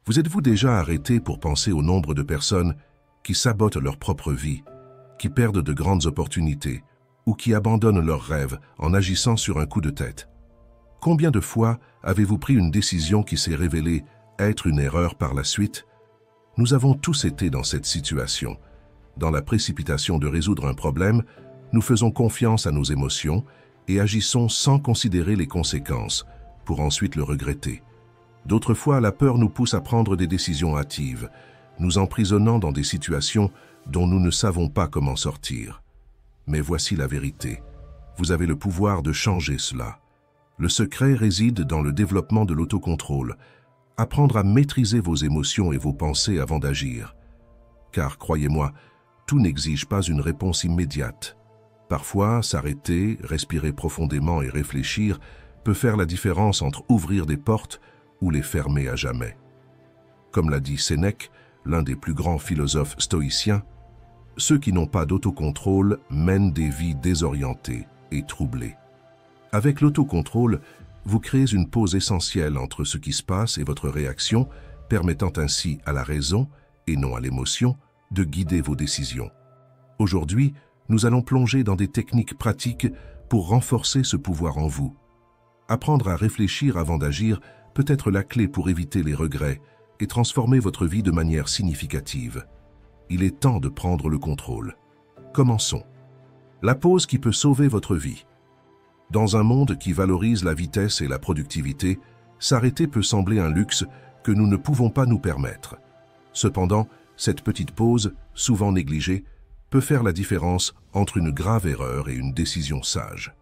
Vous êtes-vous déjà arrêté pour penser au nombre de personnes qui sabotent leur propre vie, qui perdent de grandes opportunités ou qui abandonnent leurs rêves en agissant sur un coup de tête? Combien de fois avez-vous pris une décision qui s'est révélée être une erreur par la suite? Nous avons tous été dans cette situation. Dans la précipitation de résoudre un problème, nous faisons confiance à nos émotions et agissons sans considérer les conséquences, pour ensuite le regretter. D'autres fois, la peur nous pousse à prendre des décisions hâtives, nous emprisonnant dans des situations dont nous ne savons pas comment sortir. Mais voici la vérité. Vous avez le pouvoir de changer cela. Le secret réside dans le développement de l'autocontrôle. Apprendre à maîtriser vos émotions et vos pensées avant d'agir. Car, croyez-moi, tout n'exige pas une réponse immédiate. Parfois, s'arrêter, respirer profondément et réfléchir peut faire la différence entre ouvrir des portes ou les fermer à jamais. Comme l'a dit Sénèque, l'un des plus grands philosophes stoïciens, ceux qui n'ont pas d'autocontrôle mènent des vies désorientées et troublées. Avec l'autocontrôle, vous créez une pause essentielle entre ce qui se passe et votre réaction, permettant ainsi à la raison, et non à l'émotion, de guider vos décisions. Aujourd'hui, nous allons plonger dans des techniques pratiques pour renforcer ce pouvoir en vous. Apprendre à réfléchir avant d'agir peut être la clé pour éviter les regrets et transformer votre vie de manière significative. Il est temps de prendre le contrôle. Commençons. La pause qui peut sauver votre vie. Dans un monde qui valorise la vitesse et la productivité, s'arrêter peut sembler un luxe que nous ne pouvons pas nous permettre. Cependant, cette petite pause, souvent négligée, peut faire la différence entre une grave erreur et une décision sage.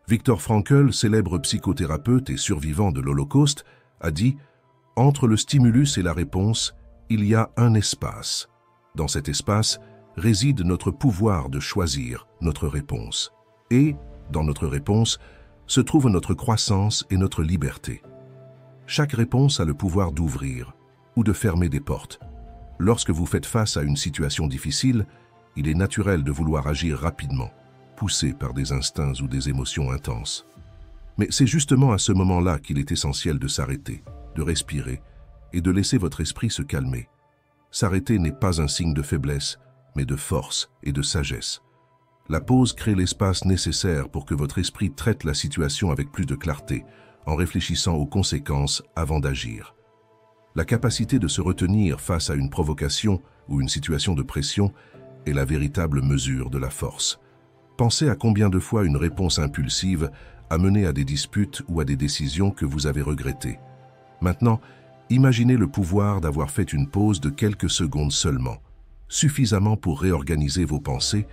Viktor Frankl, célèbre psychothérapeute et survivant de l'Holocauste, a dit « Entre le stimulus et la réponse, il y a un espace. Dans cet espace réside notre pouvoir de choisir notre réponse. Et, dans notre réponse, se trouve notre croissance et notre liberté. Chaque réponse a le pouvoir d'ouvrir ou de fermer des portes. Lorsque vous faites face à une situation difficile, il est naturel de vouloir agir rapidement, poussé par des instincts ou des émotions intenses. Mais c'est justement à ce moment-là qu'il est essentiel de s'arrêter, de respirer et de laisser votre esprit se calmer. S'arrêter n'est pas un signe de faiblesse, mais de force et de sagesse. La pause crée l'espace nécessaire pour que votre esprit traite la situation avec plus de clarté, en réfléchissant aux conséquences avant d'agir. La capacité de se retenir face à une provocation ou une situation de pression est la véritable mesure de la force. Pensez à combien de fois une réponse impulsive a mené à des disputes ou à des décisions que vous avez regrettées. Maintenant, imaginez le pouvoir d'avoir fait une pause de quelques secondes seulement, suffisamment pour réorganiser vos pensées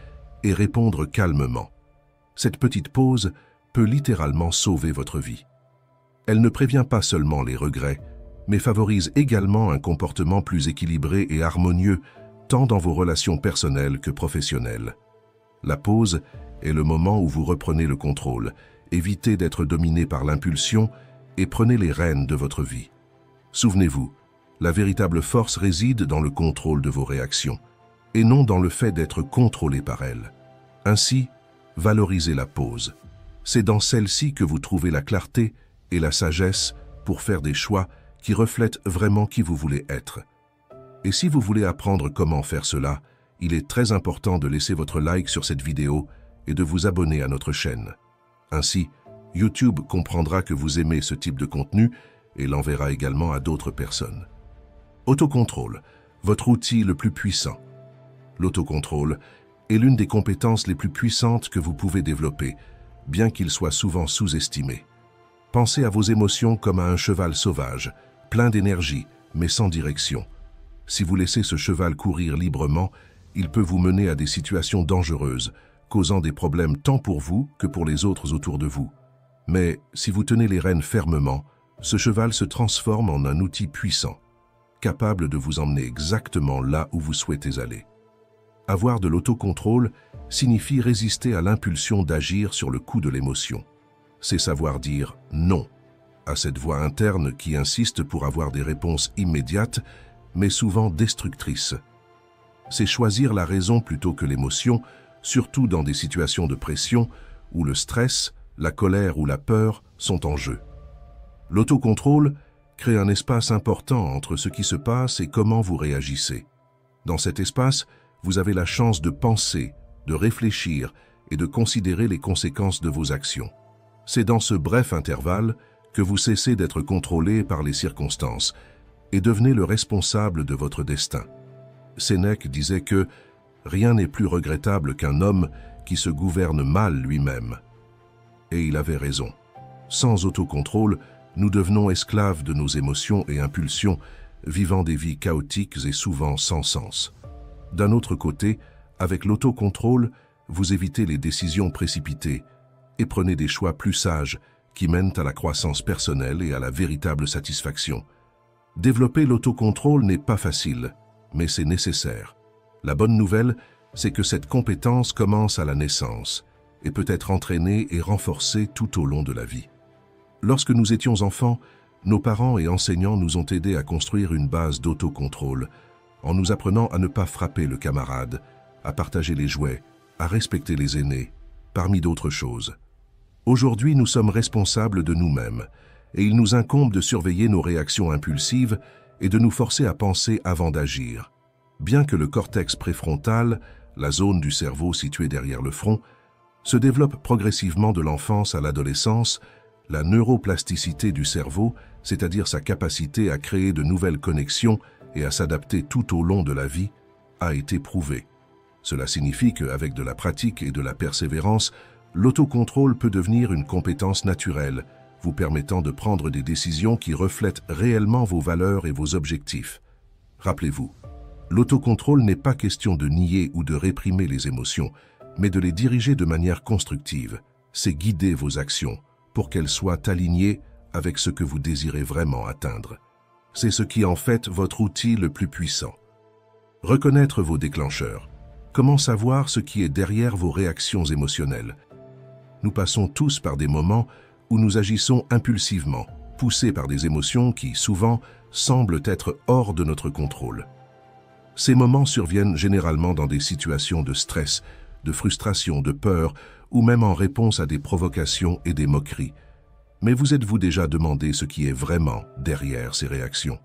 et répondre calmement. Cette petite pause peut littéralement sauver votre vie. Elle ne prévient pas seulement les regrets, mais favorise également un comportement plus équilibré et harmonieux, tant dans vos relations personnelles que professionnelles. La pause est le moment où vous reprenez le contrôle, évitez d'être dominé par l'impulsion et prenez les rênes de votre vie. Souvenez-vous, la véritable force réside dans le contrôle de vos réactions, et non dans le fait d'être contrôlé par elles. Ainsi, valorisez la pause. C'est dans celle-ci que vous trouvez la clarté et la sagesse pour faire des choix qui reflètent vraiment qui vous voulez être. Et si vous voulez apprendre comment faire cela, il est très important de laisser votre like sur cette vidéo et de vous abonner à notre chaîne. Ainsi, YouTube comprendra que vous aimez ce type de contenu et l'enverra également à d'autres personnes. Autocontrôle, votre outil le plus puissant. L'autocontrôle est l'une des compétences les plus puissantes que vous pouvez développer, bien qu'il soit souvent sous-estimé. Pensez à vos émotions comme à un cheval sauvage, plein d'énergie, mais sans direction. Si vous laissez ce cheval courir librement, il peut vous mener à des situations dangereuses, causant des problèmes tant pour vous que pour les autres autour de vous. Mais si vous tenez les rênes fermement, ce cheval se transforme en un outil puissant, capable de vous emmener exactement là où vous souhaitez aller. Avoir de l'autocontrôle signifie résister à l'impulsion d'agir sur le coup de l'émotion. C'est savoir dire non à cette voix interne qui insiste pour avoir des réponses immédiates, mais souvent destructrices. C'est choisir la raison plutôt que l'émotion, surtout dans des situations de pression où le stress, la colère ou la peur sont en jeu. L'autocontrôle Créez un espace important entre ce qui se passe et comment vous réagissez. Dans cet espace, vous avez la chance de penser, de réfléchir et de considérer les conséquences de vos actions. C'est dans ce bref intervalle que vous cessez d'être contrôlé par les circonstances et devenez le responsable de votre destin. Sénèque disait que « rien n'est plus regrettable qu'un homme qui se gouverne mal lui-même ». Et il avait raison. Sans autocontrôle, nous devenons esclaves de nos émotions et impulsions, vivant des vies chaotiques et souvent sans sens. D'un autre côté, avec l'autocontrôle, vous évitez les décisions précipitées et prenez des choix plus sages qui mènent à la croissance personnelle et à la véritable satisfaction. Développer l'autocontrôle n'est pas facile, mais c'est nécessaire. La bonne nouvelle, c'est que cette compétence commence à la naissance et peut être entraînée et renforcée tout au long de la vie. Lorsque nous étions enfants, nos parents et enseignants nous ont aidés à construire une base d'autocontrôle, en nous apprenant à ne pas frapper le camarade, à partager les jouets, à respecter les aînés, parmi d'autres choses. Aujourd'hui, nous sommes responsables de nous-mêmes, et il nous incombe de surveiller nos réactions impulsives et de nous forcer à penser avant d'agir. Bien que le cortex préfrontal, la zone du cerveau située derrière le front, se développe progressivement de l'enfance à l'adolescence, la neuroplasticité du cerveau, c'est-à-dire sa capacité à créer de nouvelles connexions et à s'adapter tout au long de la vie, a été prouvée. Cela signifie qu'avec de la pratique et de la persévérance, l'autocontrôle peut devenir une compétence naturelle, vous permettant de prendre des décisions qui reflètent réellement vos valeurs et vos objectifs. Rappelez-vous, l'autocontrôle n'est pas question de nier ou de réprimer les émotions, mais de les diriger de manière constructive. C'est guider vos actions pour qu'elles soient alignées avec ce que vous désirez vraiment atteindre. C'est ce qui en fait votre outil le plus puissant. Reconnaître vos déclencheurs. Comment savoir ce qui est derrière vos réactions émotionnelles? Nous passons tous par des moments où nous agissons impulsivement, poussés par des émotions qui, souvent, semblent être hors de notre contrôle. Ces moments surviennent généralement dans des situations de stress, de frustration, de peur, ou même en réponse à des provocations et des moqueries. Mais vous êtes-vous déjà demandé ce qui est vraiment derrière ces réactions?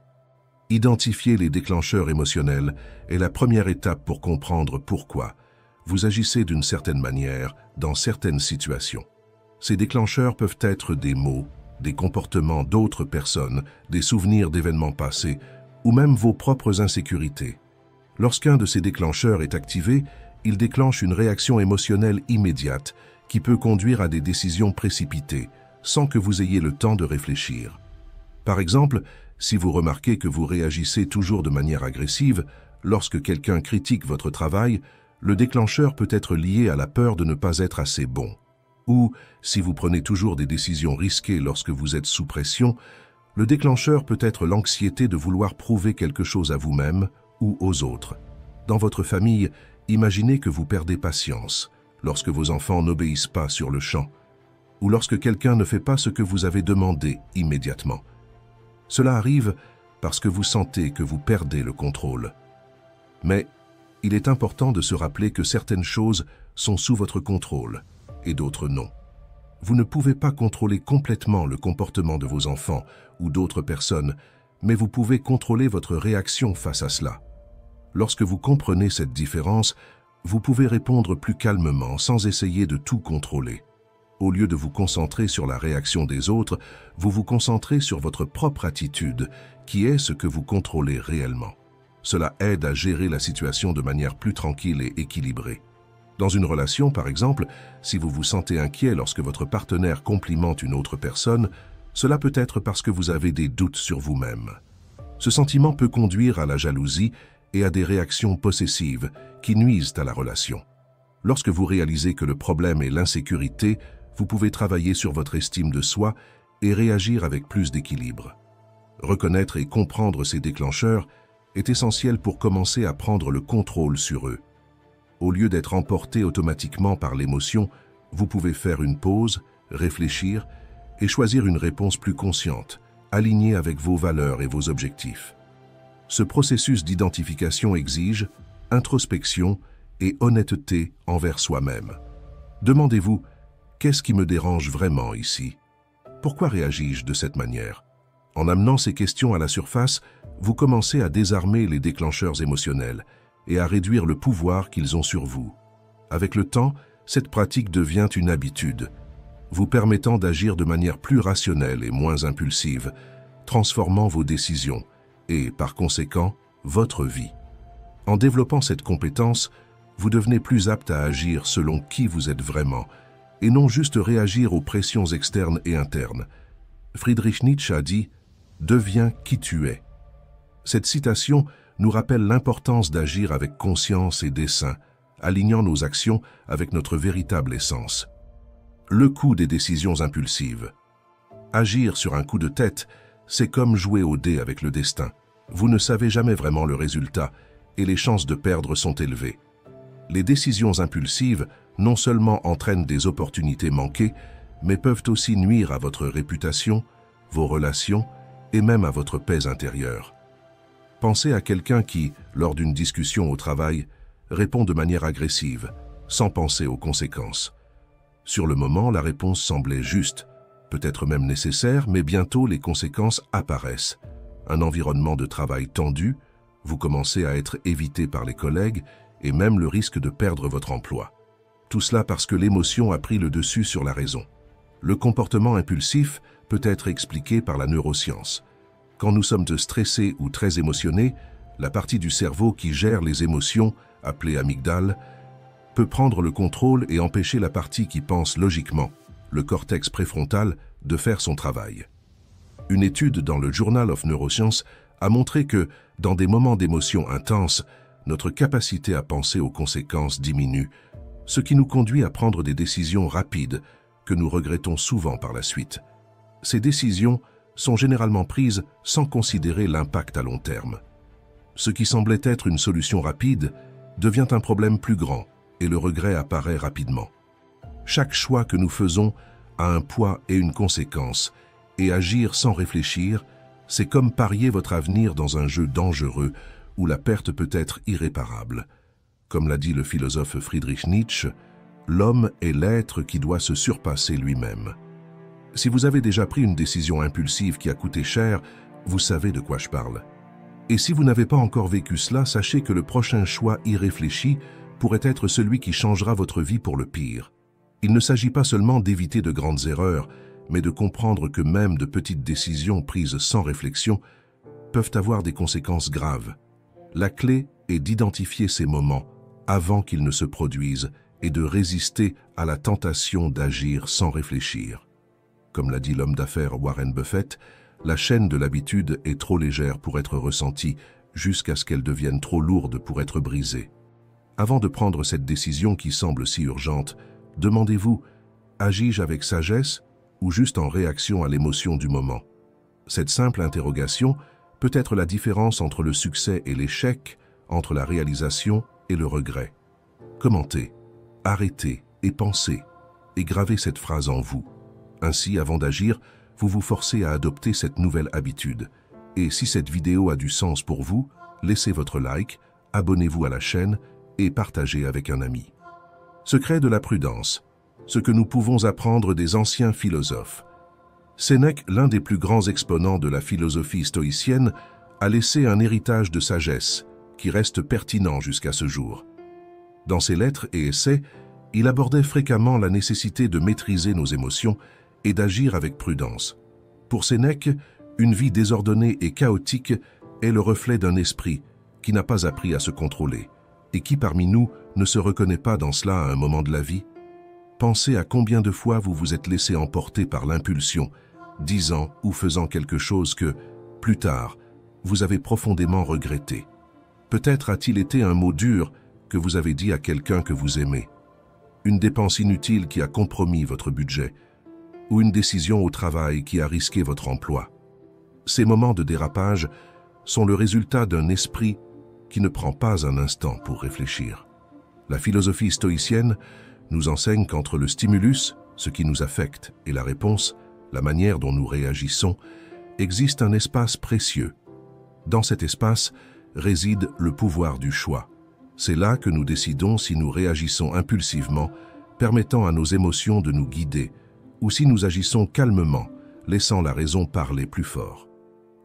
Identifier les déclencheurs émotionnels est la première étape pour comprendre pourquoi vous agissez d'une certaine manière dans certaines situations. Ces déclencheurs peuvent être des mots, des comportements d'autres personnes, des souvenirs d'événements passés, ou même vos propres insécurités. Lorsqu'un de ces déclencheurs est activé, il déclenche une réaction émotionnelle immédiate qui peut conduire à des décisions précipitées, sans que vous ayez le temps de réfléchir. Par exemple, si vous remarquez que vous réagissez toujours de manière agressive, lorsque quelqu'un critique votre travail, le déclencheur peut être lié à la peur de ne pas être assez bon. Ou, si vous prenez toujours des décisions risquées lorsque vous êtes sous pression, le déclencheur peut être l'anxiété de vouloir prouver quelque chose à vous-même ou aux autres. Dans votre famille, imaginez que vous perdez patience lorsque vos enfants n'obéissent pas sur le champ, ou lorsque quelqu'un ne fait pas ce que vous avez demandé immédiatement. Cela arrive parce que vous sentez que vous perdez le contrôle. Mais il est important de se rappeler que certaines choses sont sous votre contrôle et d'autres non. Vous ne pouvez pas contrôler complètement le comportement de vos enfants ou d'autres personnes, mais vous pouvez contrôler votre réaction face à cela. Lorsque vous comprenez cette différence, vous pouvez répondre plus calmement sans essayer de tout contrôler. Au lieu de vous concentrer sur la réaction des autres, vous vous concentrez sur votre propre attitude, qui est ce que vous contrôlez réellement. Cela aide à gérer la situation de manière plus tranquille et équilibrée. Dans une relation, par exemple, si vous vous sentez inquiet lorsque votre partenaire complimente une autre personne, cela peut être parce que vous avez des doutes sur vous-même. Ce sentiment peut conduire à la jalousie et à des réactions possessives qui nuisent à la relation. Lorsque vous réalisez que le problème est l'insécurité, vous pouvez travailler sur votre estime de soi et réagir avec plus d'équilibre. Reconnaître et comprendre ces déclencheurs est essentiel pour commencer à prendre le contrôle sur eux. Au lieu d'être emporté automatiquement par l'émotion, vous pouvez faire une pause, réfléchir et choisir une réponse plus consciente, alignée avec vos valeurs et vos objectifs. Ce processus d'identification exige introspection et honnêteté envers soi-même. Demandez-vous, qu'est-ce qui me dérange vraiment ici? Pourquoi réagis-je de cette manière? En amenant ces questions à la surface, vous commencez à désarmer les déclencheurs émotionnels et à réduire le pouvoir qu'ils ont sur vous. Avec le temps, cette pratique devient une habitude, vous permettant d'agir de manière plus rationnelle et moins impulsive, transformant vos décisions et, par conséquent, votre vie. En développant cette compétence, vous devenez plus apte à agir selon qui vous êtes vraiment, et non juste réagir aux pressions externes et internes. Friedrich Nietzsche a dit « Deviens qui tu es ». Cette citation nous rappelle l'importance d'agir avec conscience et dessein, alignant nos actions avec notre véritable essence. Le coût des décisions impulsives. Agir sur un coup de tête, c'est comme jouer au dé avec le destin. Vous ne savez jamais vraiment le résultat et les chances de perdre sont élevées. Les décisions impulsives non seulement entraînent des opportunités manquées, mais peuvent aussi nuire à votre réputation, vos relations et même à votre paix intérieure. Pensez à quelqu'un qui, lors d'une discussion au travail, répond de manière agressive, sans penser aux conséquences. Sur le moment, la réponse semblait juste, peut-être même nécessaire, mais bientôt les conséquences apparaissent. Un environnement de travail tendu, vous commencez à être évité par les collègues et même le risque de perdre votre emploi. Tout cela parce que l'émotion a pris le dessus sur la raison. Le comportement impulsif peut être expliqué par la neuroscience. Quand nous sommes stressés ou très émotionnés, la partie du cerveau qui gère les émotions, appelée amygdale, peut prendre le contrôle et empêcher la partie qui pense logiquement, le cortex préfrontal, de faire son travail. Une étude dans le Journal of Neuroscience a montré que, dans des moments d'émotion intense, notre capacité à penser aux conséquences diminue, ce qui nous conduit à prendre des décisions rapides que nous regrettons souvent par la suite. Ces décisions sont généralement prises sans considérer l'impact à long terme. Ce qui semblait être une solution rapide devient un problème plus grand et le regret apparaît rapidement. Chaque choix que nous faisons a un poids et une conséquence, et agir sans réfléchir, c'est comme parier votre avenir dans un jeu dangereux où la perte peut être irréparable. Comme l'a dit le philosophe Friedrich Nietzsche, l'homme est l'être qui doit se surpasser lui-même. Si vous avez déjà pris une décision impulsive qui a coûté cher, vous savez de quoi je parle. Et si vous n'avez pas encore vécu cela, sachez que le prochain choix irréfléchi pourrait être celui qui changera votre vie pour le pire. Il ne s'agit pas seulement d'éviter de grandes erreurs, mais de comprendre que même de petites décisions prises sans réflexion peuvent avoir des conséquences graves. La clé est d'identifier ces moments avant qu'ils ne se produisent et de résister à la tentation d'agir sans réfléchir. Comme l'a dit l'homme d'affaires Warren Buffett, la chaîne de l'habitude est trop légère pour être ressentie jusqu'à ce qu'elle devienne trop lourde pour être brisée. Avant de prendre cette décision qui semble si urgente, demandez-vous, agis-je avec sagesse ou juste en réaction à l'émotion du moment? Cette simple interrogation peut être la différence entre le succès et l'échec, entre la réalisation et le regret. Commentez, arrêtez et pensez, et gravez cette phrase en vous. Ainsi, avant d'agir, vous vous forcez à adopter cette nouvelle habitude. Et si cette vidéo a du sens pour vous, laissez votre like, abonnez-vous à la chaîne et partagez avec un ami. Secret de la prudence, ce que nous pouvons apprendre des anciens philosophes. Sénèque, l'un des plus grands exponents de la philosophie stoïcienne, a laissé un héritage de sagesse qui reste pertinent jusqu'à ce jour. Dans ses lettres et essais, il abordait fréquemment la nécessité de maîtriser nos émotions et d'agir avec prudence. Pour Sénèque, une vie désordonnée et chaotique est le reflet d'un esprit qui n'a pas appris à se contrôler et qui parmi nous ne se reconnaît pas dans cela à un moment de la vie. Pensez à combien de fois vous vous êtes laissé emporter par l'impulsion, disant ou faisant quelque chose que, plus tard, vous avez profondément regretté. Peut-être a-t-il été un mot dur que vous avez dit à quelqu'un que vous aimez, une dépense inutile qui a compromis votre budget, ou une décision au travail qui a risqué votre emploi. Ces moments de dérapage sont le résultat d'un esprit qui ne prend pas un instant pour réfléchir. La philosophie stoïcienne nous enseigne qu'entre le stimulus, ce qui nous affecte, et la réponse, la manière dont nous réagissons, existe un espace précieux. Dans cet espace réside le pouvoir du choix. C'est là que nous décidons si nous réagissons impulsivement, permettant à nos émotions de nous guider, ou si nous agissons calmement, laissant la raison parler plus fort.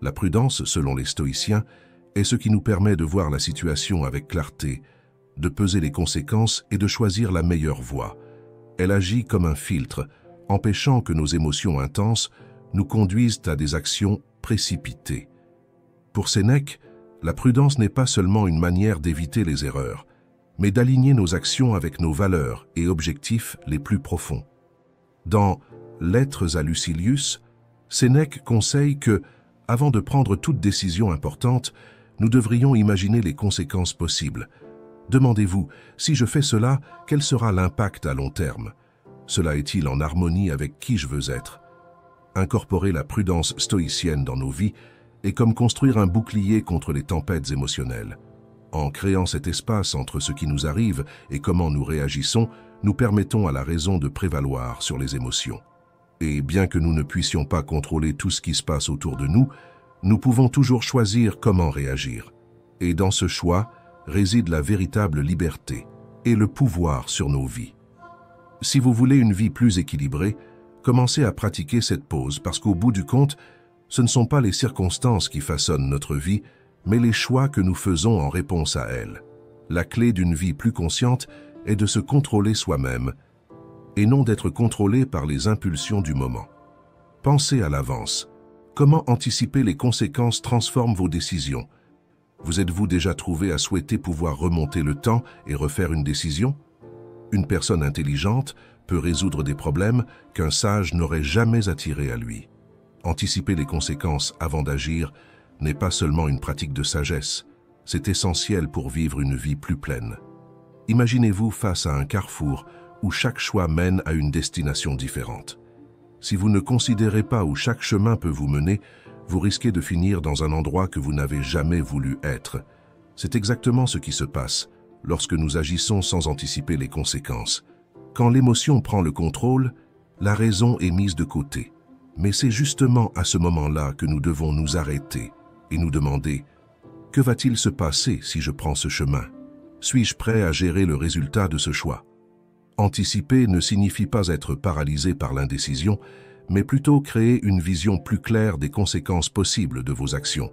La prudence, selon les stoïciens, est ce qui nous permet de voir la situation avec clarté, de peser les conséquences et de choisir la meilleure voie. Elle agit comme un filtre, empêchant que nos émotions intenses nous conduisent à des actions précipitées. Pour Sénèque, la prudence n'est pas seulement une manière d'éviter les erreurs, mais d'aligner nos actions avec nos valeurs et objectifs les plus profonds. Dans Lettres à Lucilius, Sénèque conseille que, avant de prendre toute décision importante, nous devrions imaginer les conséquences possibles. Demandez-vous, si je fais cela, quel sera l'impact à long terme? Cela est-il en harmonie avec qui je veux être? Incorporer la prudence stoïcienne dans nos vies est comme construire un bouclier contre les tempêtes émotionnelles. En créant cet espace entre ce qui nous arrive et comment nous réagissons, nous permettons à la raison de prévaloir sur les émotions. Et bien que nous ne puissions pas contrôler tout ce qui se passe autour de nous, nous pouvons toujours choisir comment réagir. Et dans ce choix réside la véritable liberté et le pouvoir sur nos vies. Si vous voulez une vie plus équilibrée, commencez à pratiquer cette pause parce qu'au bout du compte, ce ne sont pas les circonstances qui façonnent notre vie, mais les choix que nous faisons en réponse à elles. La clé d'une vie plus consciente est de se contrôler soi-même et non d'être contrôlé par les impulsions du moment. Pensez à l'avance. Comment anticiper les conséquences transforme vos décisions. Vous êtes-vous déjà trouvé à souhaiter pouvoir remonter le temps et refaire une décision? Une personne intelligente peut résoudre des problèmes qu'un sage n'aurait jamais attirés à lui. Anticiper les conséquences avant d'agir n'est pas seulement une pratique de sagesse, c'est essentiel pour vivre une vie plus pleine. Imaginez-vous face à un carrefour où chaque choix mène à une destination différente. Si vous ne considérez pas où chaque chemin peut vous mener, vous risquez de finir dans un endroit que vous n'avez jamais voulu être. C'est exactement ce qui se passe lorsque nous agissons sans anticiper les conséquences. Quand l'émotion prend le contrôle, la raison est mise de côté. Mais c'est justement à ce moment-là que nous devons nous arrêter et nous demander « Que va-t-il se passer si je prends ce chemin? Suis-je prêt à gérer le résultat de ce choix ?» Anticiper ne signifie pas être paralysé par l'indécision, mais plutôt créer une vision plus claire des conséquences possibles de vos actions.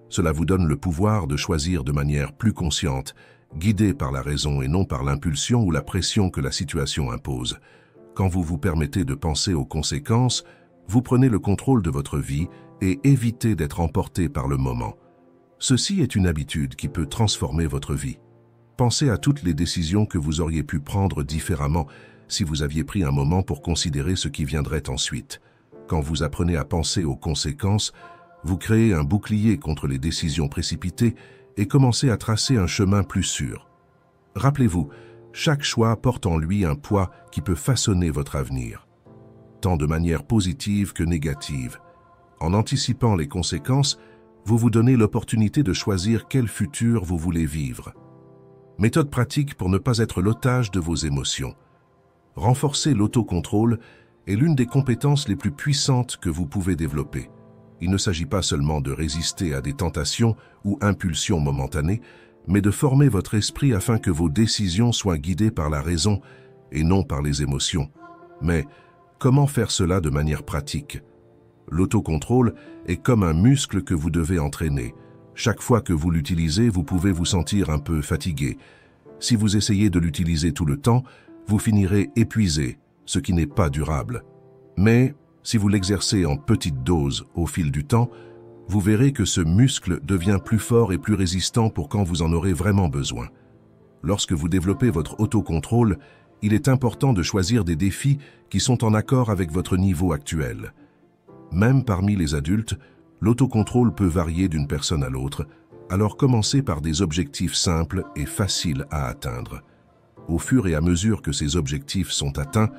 Cela vous donne le pouvoir de choisir de manière plus consciente, guidé par la raison et non par l'impulsion ou la pression que la situation impose. Quand vous vous permettez de penser aux conséquences, vous prenez le contrôle de votre vie et évitez d'être emporté par le moment. Ceci est une habitude qui peut transformer votre vie. Pensez à toutes les décisions que vous auriez pu prendre différemment si vous aviez pris un moment pour considérer ce qui viendrait ensuite. Quand vous apprenez à penser aux conséquences, vous créez un bouclier contre les décisions précipitées et commencez à tracer un chemin plus sûr. Rappelez-vous, chaque choix porte en lui un poids qui peut façonner votre avenir, tant de manière positive que négative. En anticipant les conséquences, vous vous donnez l'opportunité de choisir quel futur vous voulez vivre. Méthode pratique pour ne pas être l'otage de vos émotions. Renforcer l'autocontrôle est l'une des compétences les plus puissantes que vous pouvez développer. Il ne s'agit pas seulement de résister à des tentations ou impulsions momentanées, mais de former votre esprit afin que vos décisions soient guidées par la raison et non par les émotions. Mais comment faire cela de manière pratique? L'autocontrôle est comme un muscle que vous devez entraîner. Chaque fois que vous l'utilisez, vous pouvez vous sentir un peu fatigué. Si vous essayez de l'utiliser tout le temps, vous finirez épuisé, ce qui n'est pas durable. Mais si vous l'exercez en petites doses au fil du temps, vous verrez que ce muscle devient plus fort et plus résistant pour quand vous en aurez vraiment besoin. Lorsque vous développez votre autocontrôle, il est important de choisir des défis qui sont en accord avec votre niveau actuel. Même parmi les adultes, l'autocontrôle peut varier d'une personne à l'autre, alors commencez par des objectifs simples et faciles à atteindre. Au fur et à mesure que ces objectifs sont atteints,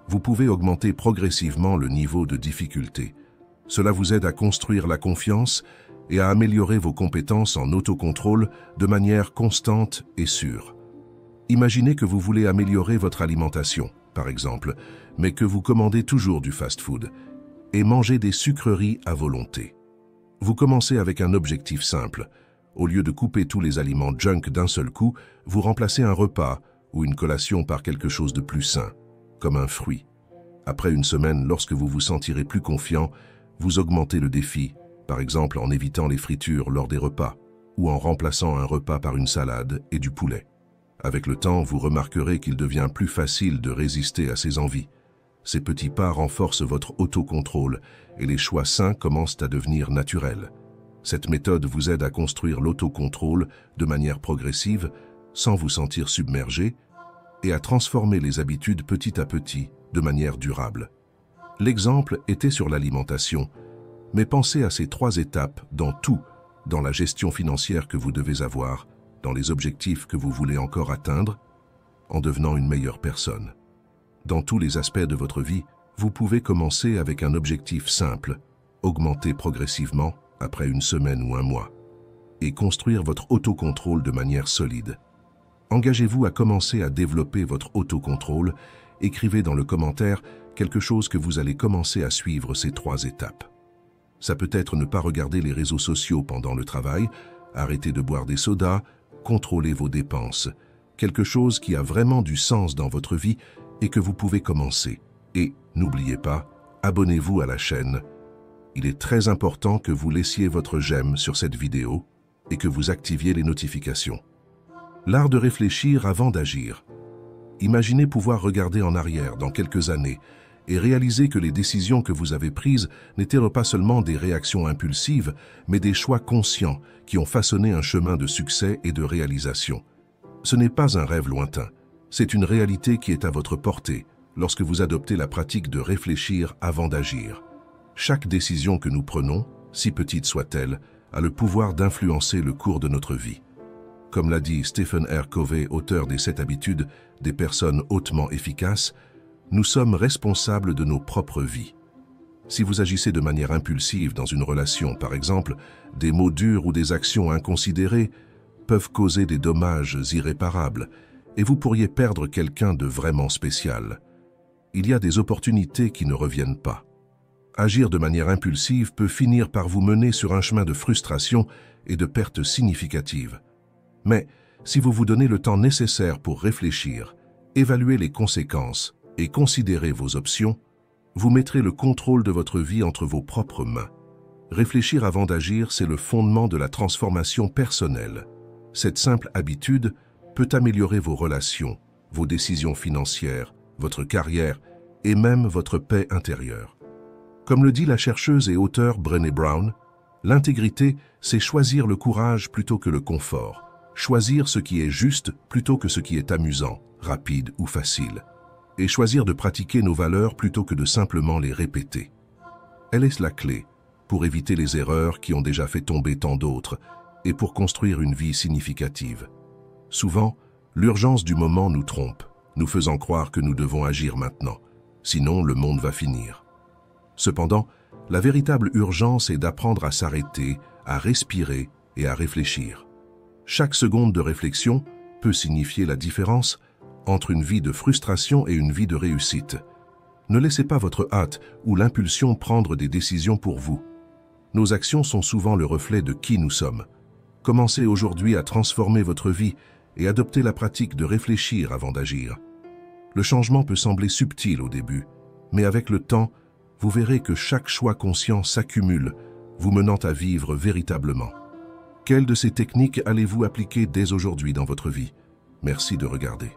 vous pouvez augmenter progressivement le niveau de difficulté. Cela vous aide à construire la confiance et à améliorer vos compétences en autocontrôle de manière constante et sûre. Imaginez que vous voulez améliorer votre alimentation, par exemple, mais que vous commandez toujours du fast-food et mangez des sucreries à volonté. Vous commencez avec un objectif simple. Au lieu de couper tous les aliments junk d'un seul coup, vous remplacez un repas ou une collation par quelque chose de plus sain, comme un fruit. Après une semaine, lorsque vous vous sentirez plus confiant, vous augmentez le défi par exemple en évitant les fritures lors des repas, ou en remplaçant un repas par une salade et du poulet. Avec le temps, vous remarquerez qu'il devient plus facile de résister à ces envies. Ces petits pas renforcent votre autocontrôle et les choix sains commencent à devenir naturels. Cette méthode vous aide à construire l'autocontrôle de manière progressive, sans vous sentir submergé, et à transformer les habitudes petit à petit de manière durable. L'exemple était sur l'alimentation, mais pensez à ces 3 étapes dans tout, dans la gestion financière que vous devez avoir, dans les objectifs que vous voulez encore atteindre, en devenant une meilleure personne. Dans tous les aspects de votre vie, vous pouvez commencer avec un objectif simple, augmenter progressivement après une semaine ou un mois, et construire votre autocontrôle de manière solide. Engagez-vous à commencer à développer votre autocontrôle, écrivez dans le commentaire quelque chose que vous allez commencer à suivre ces 3 étapes. Ça peut être ne pas regarder les réseaux sociaux pendant le travail, arrêter de boire des sodas, contrôler vos dépenses, quelque chose qui a vraiment du sens dans votre vie et que vous pouvez commencer. Et n'oubliez pas, abonnez-vous à la chaîne. Il est très important que vous laissiez votre j'aime sur cette vidéo et que vous activiez les notifications. L'art de réfléchir avant d'agir. Imaginez pouvoir regarder en arrière dans quelques années et réaliser que les décisions que vous avez prises n'étaient pas seulement des réactions impulsives, mais des choix conscients qui ont façonné un chemin de succès et de réalisation. Ce n'est pas un rêve lointain, c'est une réalité qui est à votre portée lorsque vous adoptez la pratique de réfléchir avant d'agir. Chaque décision que nous prenons, si petite soit-elle, a le pouvoir d'influencer le cours de notre vie. Comme l'a dit Stephen R. Covey, auteur des 7 habitudes des personnes hautement efficaces, nous sommes responsables de nos propres vies. Si vous agissez de manière impulsive dans une relation, par exemple, des mots durs ou des actions inconsidérées peuvent causer des dommages irréparables et vous pourriez perdre quelqu'un de vraiment spécial. Il y a des opportunités qui ne reviennent pas. Agir de manière impulsive peut finir par vous mener sur un chemin de frustration et de pertes significatives. Mais si vous vous donnez le temps nécessaire pour réfléchir, évaluer les conséquences et considérer vos options, vous mettrez le contrôle de votre vie entre vos propres mains. Réfléchir avant d'agir, c'est le fondement de la transformation personnelle. Cette simple habitude peut améliorer vos relations, vos décisions financières, votre carrière et même votre paix intérieure. Comme le dit la chercheuse et auteure Brené Brown, l'intégrité, c'est choisir le courage plutôt que le confort, choisir ce qui est juste plutôt que ce qui est amusant, rapide ou facile, et choisir de pratiquer nos valeurs plutôt que de simplement les répéter. Elle est la clé pour éviter les erreurs qui ont déjà fait tomber tant d'autres et pour construire une vie significative. Souvent, l'urgence du moment nous trompe, nous faisant croire que nous devons agir maintenant, sinon le monde va finir. Cependant, la véritable urgence est d'apprendre à s'arrêter, à respirer et à réfléchir. Chaque seconde de réflexion peut signifier la différence entre une vie de frustration et une vie de réussite. Ne laissez pas votre hâte ou l'impulsion prendre des décisions pour vous. Nos actions sont souvent le reflet de qui nous sommes. Commencez aujourd'hui à transformer votre vie et adoptez la pratique de réfléchir avant d'agir. Le changement peut sembler subtil au début, mais avec le temps, vous verrez que chaque choix conscient s'accumule, vous menant à vivre véritablement. Quelle de ces techniques allez-vous appliquer dès aujourd'hui dans votre vie? Merci de regarder.